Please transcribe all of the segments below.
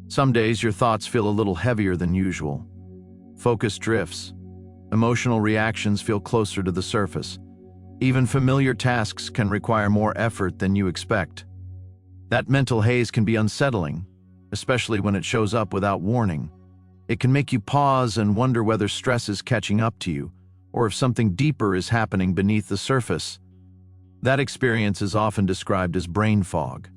Some days your thoughts feel a little heavier than usual. Focus drifts. Emotional reactions feel closer to the surface. Even familiar tasks can require more effort than you expect. That mental haze can be unsettling, especially when it shows up without warning. It can make you pause and wonder whether stress is catching up to you, or if something deeper is happening beneath the surface. That experience is often described as brain fog.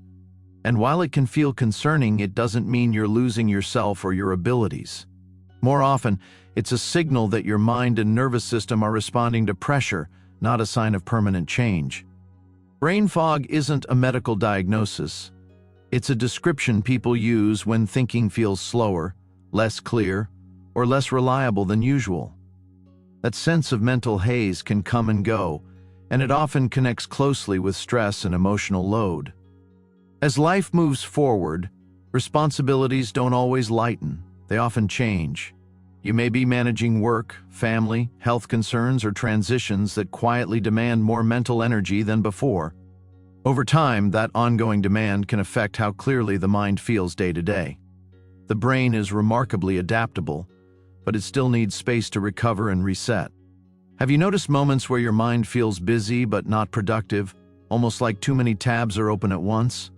And while it can feel concerning, it doesn't mean you're losing yourself or your abilities. More often, it's a signal that your mind and nervous system are responding to pressure, not a sign of permanent change. Brain fog isn't a medical diagnosis. It's a description people use when thinking feels slower, less clear, or less reliable than usual. That sense of mental haze can come and go, and it often connects closely with stress and emotional load. As life moves forward, responsibilities don't always lighten, they often change. You may be managing work, family, health concerns, or transitions that quietly demand more mental energy than before. Over time, that ongoing demand can affect how clearly the mind feels day to day. The brain is remarkably adaptable, but it still needs space to recover and reset. Have you noticed moments where your mind feels busy but not productive, almost like too many tabs are open at once?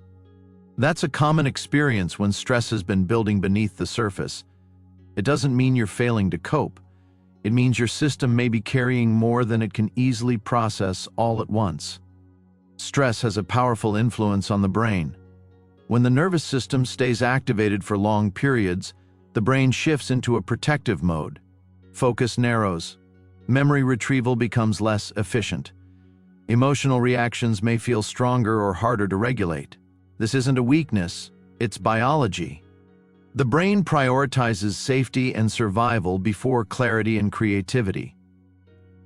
That's a common experience when stress has been building beneath the surface. It doesn't mean you're failing to cope. It means your system may be carrying more than it can easily process all at once. Stress has a powerful influence on the brain. When the nervous system stays activated for long periods, the brain shifts into a protective mode. Focus narrows. Memory retrieval becomes less efficient. Emotional reactions may feel stronger or harder to regulate. This isn't a weakness, it's biology. The brain prioritizes safety and survival before clarity and creativity.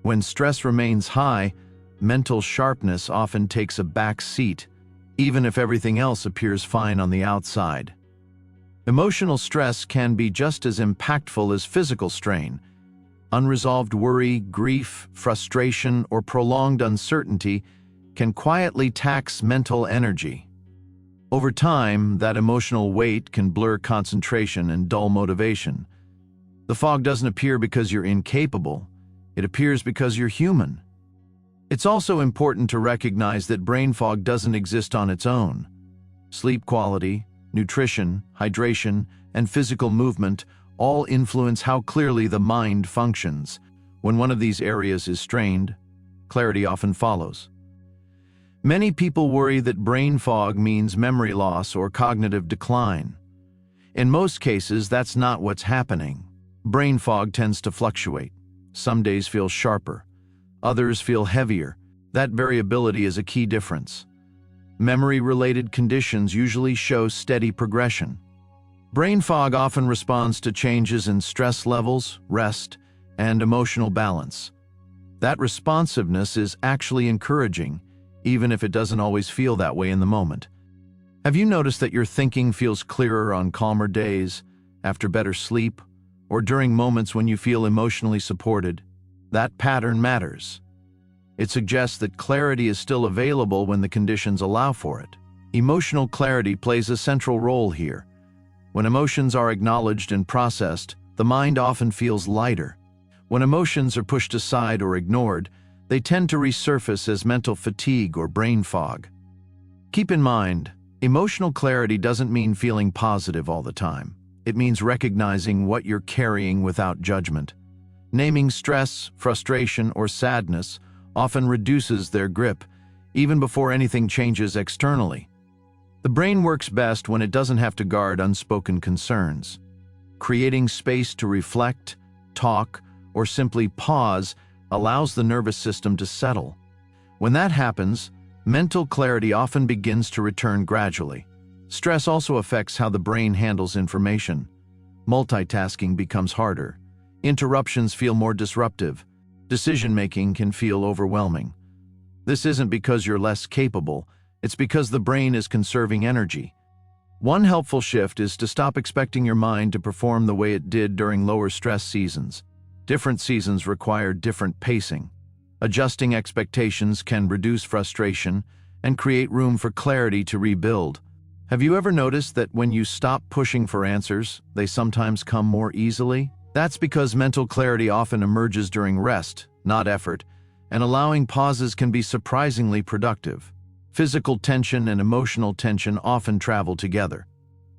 When stress remains high, mental sharpness often takes a back seat, even if everything else appears fine on the outside. Emotional stress can be just as impactful as physical strain. Unresolved worry, grief, frustration, or prolonged uncertainty can quietly tax mental energy. Over time, that emotional weight can blur concentration and dull motivation. The fog doesn't appear because you're incapable, it appears because you're human. It's also important to recognize that brain fog doesn't exist on its own. Sleep quality, nutrition, hydration, and physical movement all influence how clearly the mind functions. When one of these areas is strained, clarity often follows. Many people worry that brain fog means memory loss or cognitive decline. In most cases, that's not what's happening. Brain fog tends to fluctuate. Some days feel sharper, others feel heavier. That variability is a key difference. Memory-related conditions usually show steady progression. Brain fog often responds to changes in stress levels, rest, and emotional balance. That responsiveness is actually encouraging, even if it doesn't always feel that way in the moment. Have you noticed that your thinking feels clearer on calmer days, after better sleep, or during moments when you feel emotionally supported? That pattern matters. It suggests that clarity is still available when the conditions allow for it. Emotional clarity plays a central role here. When emotions are acknowledged and processed, the mind often feels lighter. When emotions are pushed aside or ignored, they tend to resurface as mental fatigue or brain fog. Keep in mind, emotional clarity doesn't mean feeling positive all the time. It means recognizing what you're carrying without judgment. Naming stress, frustration, or sadness often reduces their grip, even before anything changes externally. The brain works best when it doesn't have to guard unspoken concerns. Creating space to reflect, talk, or simply pause allows the nervous system to settle. When that happens, mental clarity often begins to return gradually. Stress also affects how the brain handles information. Multitasking becomes harder. Interruptions feel more disruptive. Decision-making can feel overwhelming. This isn't because you're less capable, it's because the brain is conserving energy. One helpful shift is to stop expecting your mind to perform the way it did during lower stress seasons. Different seasons require different pacing. Adjusting expectations can reduce frustration and create room for clarity to rebuild. Have you ever noticed that when you stop pushing for answers, they sometimes come more easily? That's because mental clarity often emerges during rest, not effort, and allowing pauses can be surprisingly productive. Physical tension and emotional tension often travel together.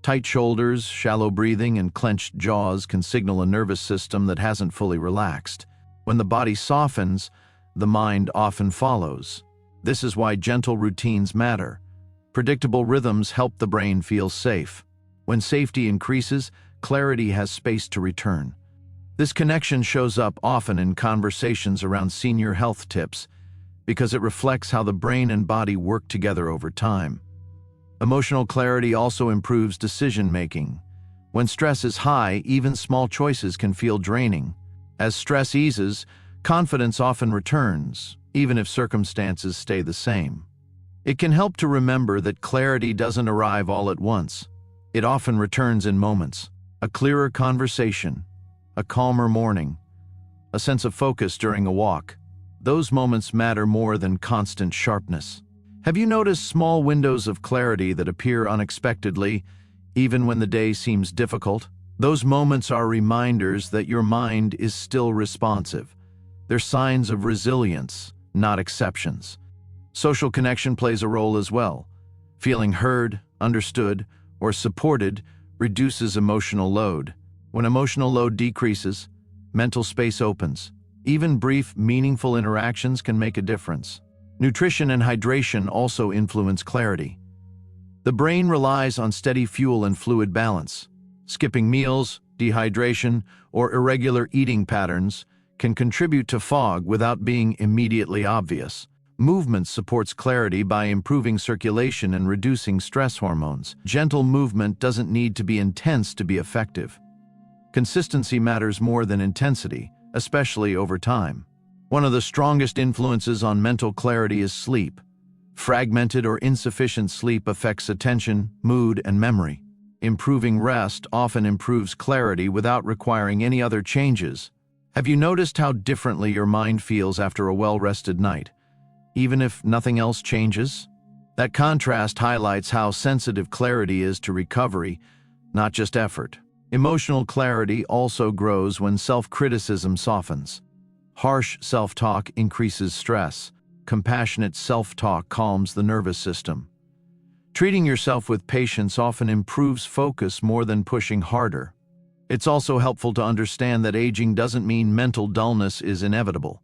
Tight shoulders, shallow breathing, and clenched jaws can signal a nervous system that hasn't fully relaxed. When the body softens, the mind often follows. This is why gentle routines matter. Predictable rhythms help the brain feel safe. When safety increases, clarity has space to return. This connection shows up often in conversations around senior health tips because it reflects how the brain and body work together over time. Emotional clarity also improves decision-making. When stress is high, even small choices can feel draining. As stress eases, confidence often returns, even if circumstances stay the same. It can help to remember that clarity doesn't arrive all at once. It often returns in moments. A clearer conversation, a calmer morning, a sense of focus during a walk. Those moments matter more than constant sharpness. Have you noticed small windows of clarity that appear unexpectedly, even when the day seems difficult? Those moments are reminders that your mind is still responsive. They're signs of resilience, not exceptions. Social connection plays a role as well. Feeling heard, understood, or supported reduces emotional load. When emotional load decreases, mental space opens. Even brief, meaningful interactions can make a difference. Nutrition and hydration also influence clarity. The brain relies on steady fuel and fluid balance. Skipping meals, dehydration, or irregular eating patterns can contribute to fog without being immediately obvious. Movement supports clarity by improving circulation and reducing stress hormones. Gentle movement doesn't need to be intense to be effective. Consistency matters more than intensity, especially over time. One of the strongest influences on mental clarity is sleep. Fragmented or insufficient sleep affects attention, mood, and memory. Improving rest often improves clarity without requiring any other changes. Have you noticed how differently your mind feels after a well-rested night, even if nothing else changes? That contrast highlights how sensitive clarity is to recovery, not just effort. Emotional clarity also grows when self-criticism softens. Harsh self-talk increases stress. Compassionate self-talk calms the nervous system. Treating yourself with patience often improves focus more than pushing harder. It's also helpful to understand that aging doesn't mean mental dullness is inevitable.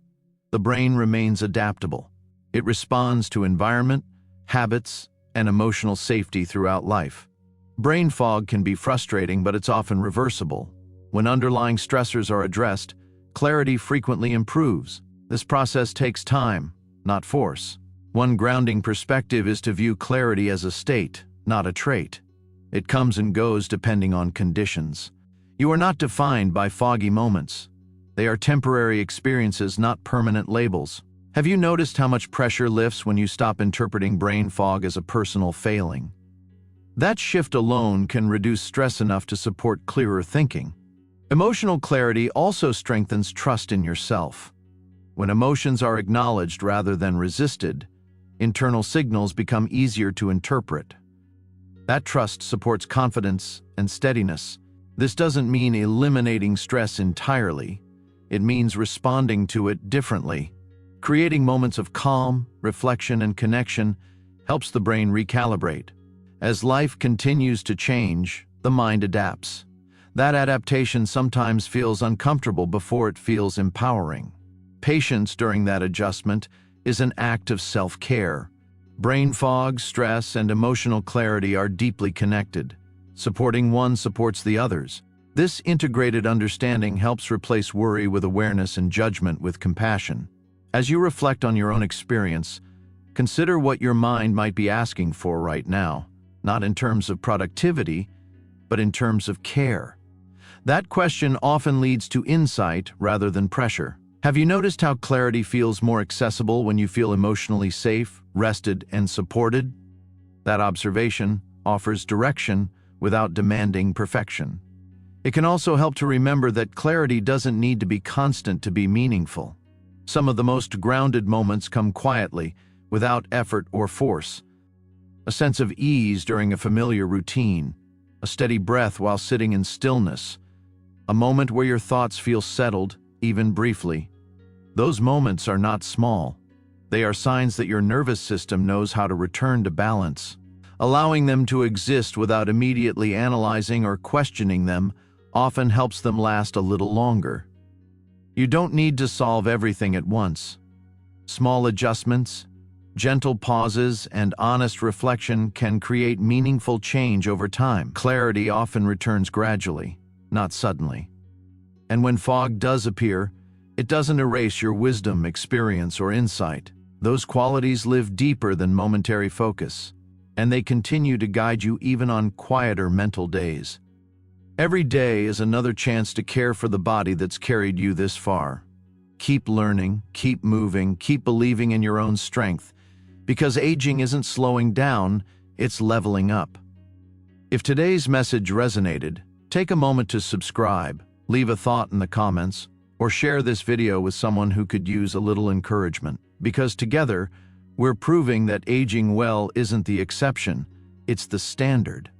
The brain remains adaptable. It responds to environment, habits, and emotional safety throughout life. Brain fog can be frustrating, but it's often reversible. When underlying stressors are addressed, clarity frequently improves. This process takes time, not force. One grounding perspective is to view clarity as a state, not a trait. It comes and goes depending on conditions. You are not defined by foggy moments. They are temporary experiences, not permanent labels. Have you noticed how much pressure lifts when you stop interpreting brain fog as a personal failing? That shift alone can reduce stress enough to support clearer thinking. Emotional clarity also strengthens trust in yourself. When emotions are acknowledged rather than resisted, internal signals become easier to interpret. That trust supports confidence and steadiness. This doesn't mean eliminating stress entirely. It means responding to it differently. Creating moments of calm, reflection, and connection helps the brain recalibrate. As life continues to change, the mind adapts. That adaptation sometimes feels uncomfortable before it feels empowering. Patience during that adjustment is an act of self-care. Brain fog, stress, and emotional clarity are deeply connected. Supporting one supports the others. This integrated understanding helps replace worry with awareness and judgment with compassion. As you reflect on your own experience, consider what your mind might be asking for right now, not in terms of productivity, but in terms of care. That question often leads to insight rather than pressure. Have you noticed how clarity feels more accessible when you feel emotionally safe, rested, and supported? That observation offers direction without demanding perfection. It can also help to remember that clarity doesn't need to be constant to be meaningful. Some of the most grounded moments come quietly, without effort or force. a sense of ease during a familiar routine, a steady breath while sitting in stillness, a moment where your thoughts feel settled, even briefly. Those moments are not small. They are signs that your nervous system knows how to return to balance. Allowing them to exist without immediately analyzing or questioning them often helps them last a little longer. You don't need to solve everything at once. Small adjustments, gentle pauses, and honest reflection can create meaningful change over time. Clarity often returns gradually, not suddenly. And when fog does appear, it doesn't erase your wisdom, experience, or insight. Those qualities live deeper than momentary focus, and they continue to guide you even on quieter mental days. Every day is another chance to care for the body that's carried you this far. Keep learning, keep moving, keep believing in your own strength, because aging isn't slowing down, it's leveling up. If today's message resonated, take a moment to subscribe, leave a thought in the comments, or share this video with someone who could use a little encouragement, because together, we're proving that aging well isn't the exception, it's the standard.